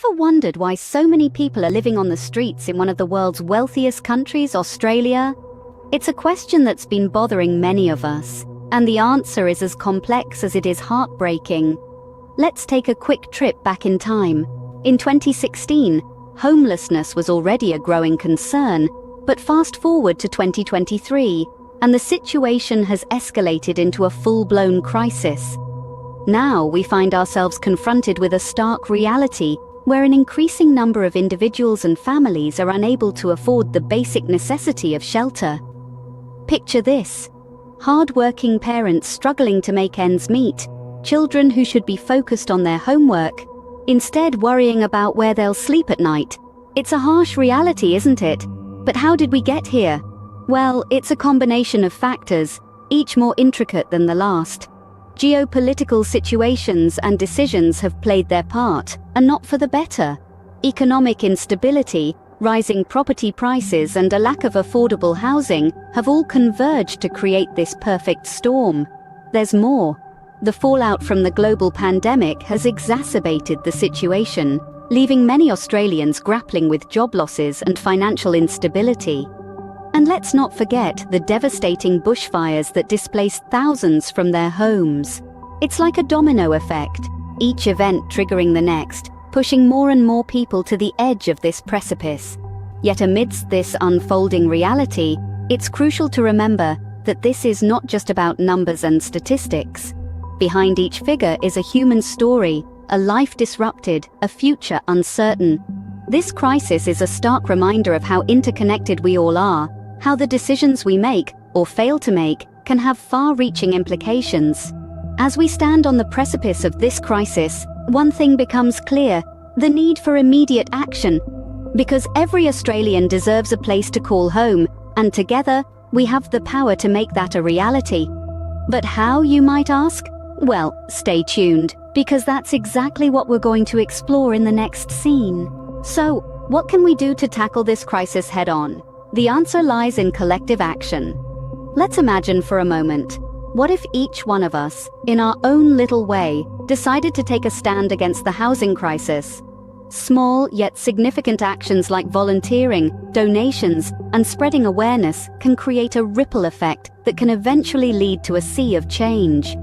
Ever wondered why so many people are living on the streets in one of the world's wealthiest countries, Australia? It's a question that's been bothering many of us, and the answer is as complex as it is heartbreaking. Let's take a quick trip back in time. In 2016, homelessness was already a growing concern, but fast forward to 2023, and the situation has escalated into a full-blown crisis. Now we find ourselves confronted with a stark reality where an increasing number of individuals and families are unable to afford the basic necessity of shelter. Picture this: hard-working parents struggling to make ends meet, children who should be focused on their homework, instead worrying about where they'll sleep at night. It's a harsh reality, isn't it? But how did we get here? Well, it's a combination of factors, each more intricate than the last. Geopolitical situations and decisions have played their part, and not for the better. Economic instability, rising property prices, and a lack of affordable housing have all converged to create this perfect storm. There's more. The fallout from the global pandemic has exacerbated the situation, leaving many Australians grappling with job losses and financial instability. And let's not forget the devastating bushfires that displaced thousands from their homes. It's like a domino effect, each event triggering the next, pushing more and more people to the edge of this precipice. Yet amidst this unfolding reality, it's crucial to remember that this is not just about numbers and statistics. Behind each figure is a human story, a life disrupted, a future uncertain. This crisis is a stark reminder of how interconnected we all are, how the decisions we make, or fail to make, can have far-reaching implications. As we stand on the precipice of this crisis, one thing becomes clear: the need for immediate action. Because every Australian deserves a place to call home, and together, we have the power to make that a reality. But how, you might ask? Well, stay tuned, because that's exactly what we're going to explore in the next scene. So, what can we do to tackle this crisis head-on? The answer lies in collective action. Let's imagine for a moment, what if each one of us, in our own little way, decided to take a stand against the housing crisis? Small yet significant actions like volunteering, donations, and spreading awareness can create a ripple effect that can eventually lead to a sea of change.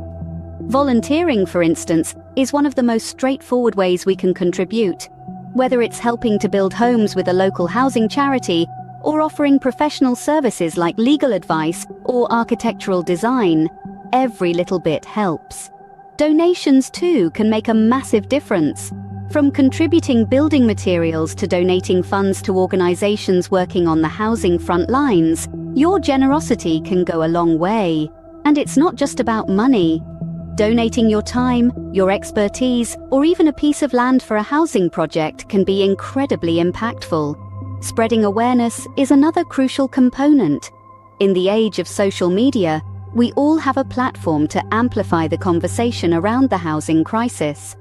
Volunteering, for instance, is one of the most straightforward ways we can contribute. Whether it's helping to build homes with a local housing charity, or offering professional services like legal advice or architectural design, every little bit helps. Donations, too, can make a massive difference. From contributing building materials to donating funds to organizations working on the housing front lines, your generosity can go a long way. And it's not just about money. Donating your time, your expertise, or even a piece of land for a housing project can be incredibly impactful. Spreading awareness is another crucial component. In the age of social media, we all have a platform to amplify the conversation around the housing crisis.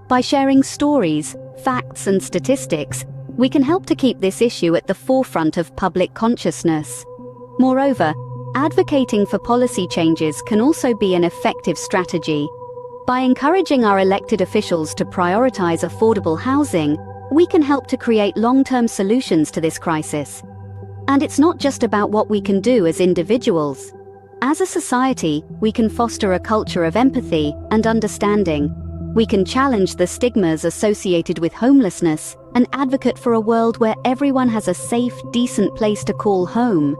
By sharing stories, facts, and statistics, we can help to keep this issue at the forefront of public consciousness. Moreover, advocating for policy changes can also be an effective strategy. By encouraging our elected officials to prioritize affordable housing, we can help to create long-term solutions to this crisis. And it's not just about what we can do as individuals. As a society, we can foster a culture of empathy and understanding. We can challenge the stigmas associated with homelessness and advocate for a world where everyone has a safe, decent place to call home.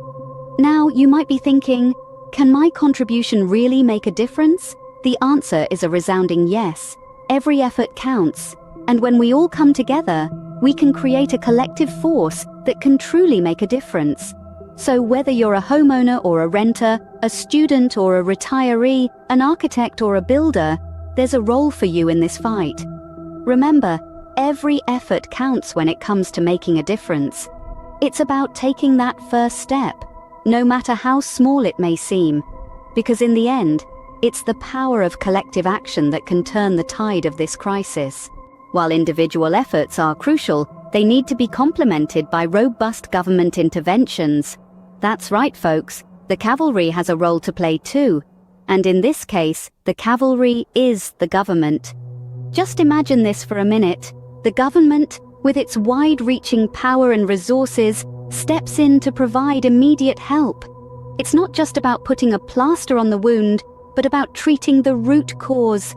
Now, you might be thinking, can my contribution really make a difference? The answer is a resounding yes. Every effort counts. And when we all come together, we can create a collective force that can truly make a difference. So whether you're a homeowner or a renter, a student or a retiree, an architect or a builder, there's a role for you in this fight. Remember, every effort counts when it comes to making a difference. It's about taking that first step, no matter how small it may seem, because in the end, it's the power of collective action that can turn the tide of this crisis. While individual efforts are crucial, they need to be complemented by robust government interventions. That's right, folks, the cavalry has a role to play too. And in this case, the cavalry is the government. Just imagine this for a minute. The government, with its wide-reaching power and resources, steps in to provide immediate help. It's not just about putting a plaster on the wound, but about treating the root cause.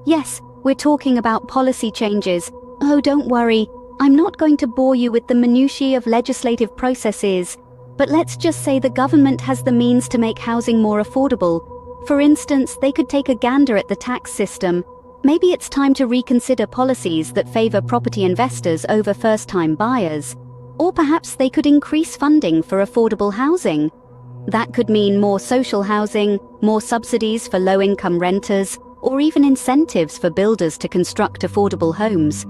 Yes, we're talking about policy changes. Oh, don't worry, I'm not going to bore you with the minutiae of legislative processes, but let's just say the government has the means to make housing more affordable. For instance, they could take a gander at the tax system. Maybe it's time to reconsider policies that favor property investors over first-time buyers. Or perhaps they could increase funding for affordable housing. That could mean more social housing, more subsidies for low-income renters, or even incentives for builders to construct affordable homes.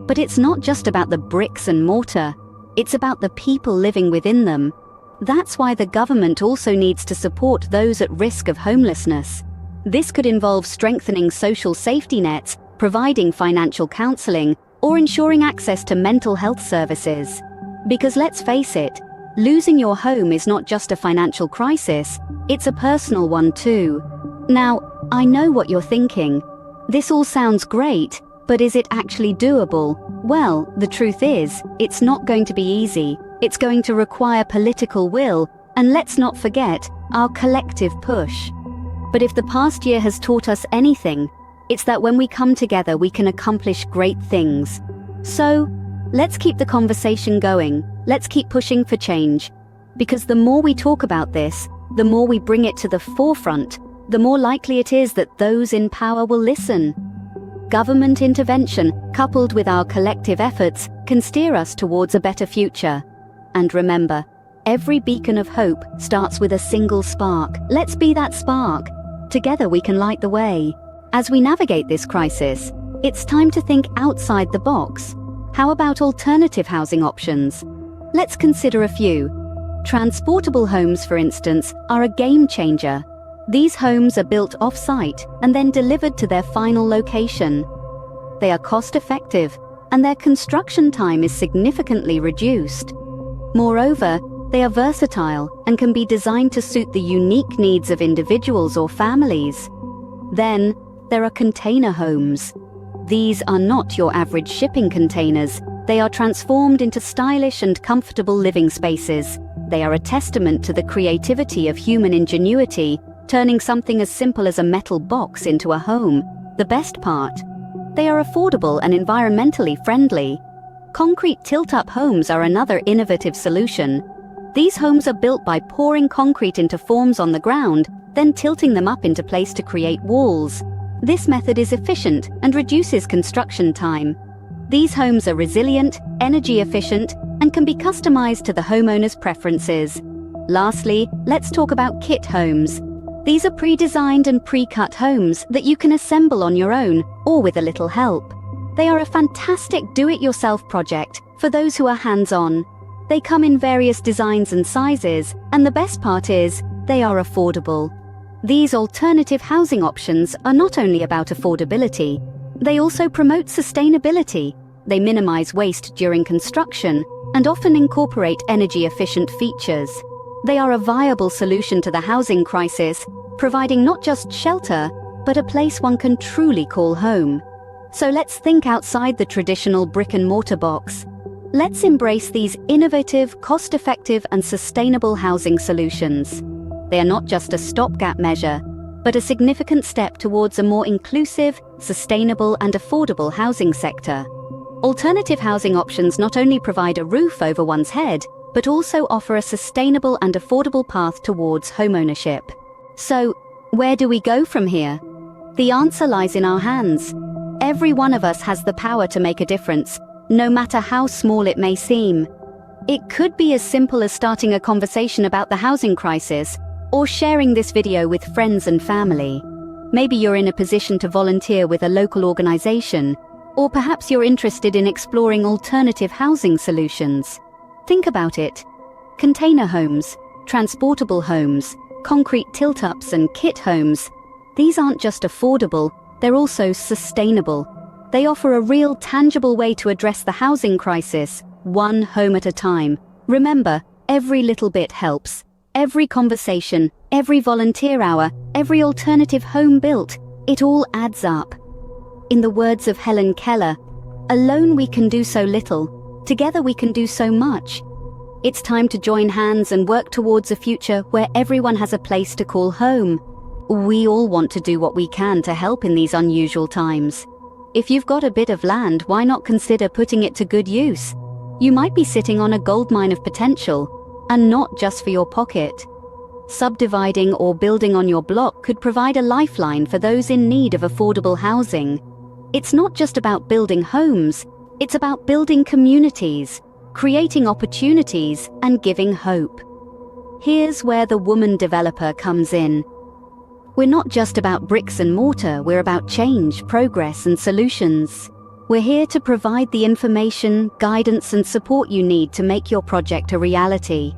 But it's not just about the bricks and mortar. It's about the people living within them. That's why the government also needs to support those at risk of homelessness. This could involve strengthening social safety nets, providing financial counseling, or ensuring access to mental health services. Because let's face it, losing your home is not just a financial crisis, it's a personal one too. Now, I know what you're thinking. This all sounds great, but is it actually doable? Well, the truth is, it's not going to be easy. It's going to require political will, and let's not forget, our collective push. But if the past year has taught us anything, it's that when we come together we can accomplish great things. So, let's keep the conversation going. Let's keep pushing for change. Because the more we talk about this, the more we bring it to the forefront, the more likely it is that those in power will listen. Government intervention, coupled with our collective efforts, can steer us towards a better future. And remember, every beacon of hope starts with a single spark. Let's be that spark. Together we can light the way. As we navigate this crisis, it's time to think outside the box. How about alternative housing options? Let's consider a few. Transportable homes, for instance, are a game changer. These homes are built off-site and then delivered to their final location. They are cost-effective, and their construction time is significantly reduced. Moreover, they are versatile and can be designed to suit the unique needs of individuals or families. Then, there are container homes. These are not your average shipping containers. They are transformed into stylish and comfortable living spaces. They are a testament to the creativity of human ingenuity, turning something as simple as a metal box into a home. The best part? They are affordable and environmentally friendly. Concrete tilt-up homes are another innovative solution. These homes are built by pouring concrete into forms on the ground, then tilting them up into place to create walls. This method is efficient and reduces construction time. These homes are resilient, energy efficient, and can be customized to the homeowner's preferences. Lastly, let's talk about kit homes. These are pre-designed and pre-cut homes that you can assemble on your own or with a little help. They are a fantastic do-it-yourself project for those who are hands-on. They come in various designs and sizes, and the best part is, they are affordable. These alternative housing options are not only about affordability, they also promote sustainability. They minimize waste during construction and often incorporate energy-efficient features. They are a viable solution to the housing crisis, providing not just shelter, but a place one can truly call home. So let's think outside the traditional brick-and-mortar box. Let's embrace these innovative, cost-effective, and sustainable housing solutions. They are not just a stopgap measure, but a significant step towards a more inclusive, sustainable, and affordable housing sector. Alternative housing options not only provide a roof over one's head, but also offer a sustainable and affordable path towards homeownership. So, where do we go from here? The answer lies in our hands. Every one of us has the power to make a difference, no matter how small it may seem. It could be as simple as starting a conversation about the housing crisis, or sharing this video with friends and family. Maybe you're in a position to volunteer with a local organization, or perhaps you're interested in exploring alternative housing solutions. Think about it. Container homes, transportable homes, concrete tilt-ups and kit homes. These aren't just affordable, they're also sustainable. They offer a real, tangible way to address the housing crisis, one home at a time. Remember, every little bit helps. Every conversation, every volunteer hour, every alternative home built, it all adds up. In the words of Helen Keller, Alone we can do so little. Together we can do so much. It's time to join hands and work towards a future where everyone has a place to call home. We all want to do what we can to help in these unusual times. If you've got a bit of land, why not consider putting it to good use? You might be sitting on a goldmine of potential, and not just for your pocket. Subdividing or building on your block could provide a lifeline for those in need of affordable housing. It's not just about building homes, it's about building communities, creating opportunities, and giving hope. Here's where the woman developer comes in. We're not just about bricks and mortar, we're about change, progress, and solutions. We're here to provide the information, guidance, and support you need to make your project a reality.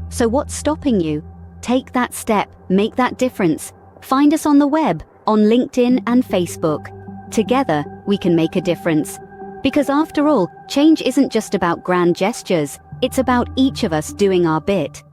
So what's stopping you? Take that step, make that difference. Find us on the web, on LinkedIn and Facebook. Together, we can make a difference. Because after all, change isn't just about grand gestures, it's about each of us doing our bit.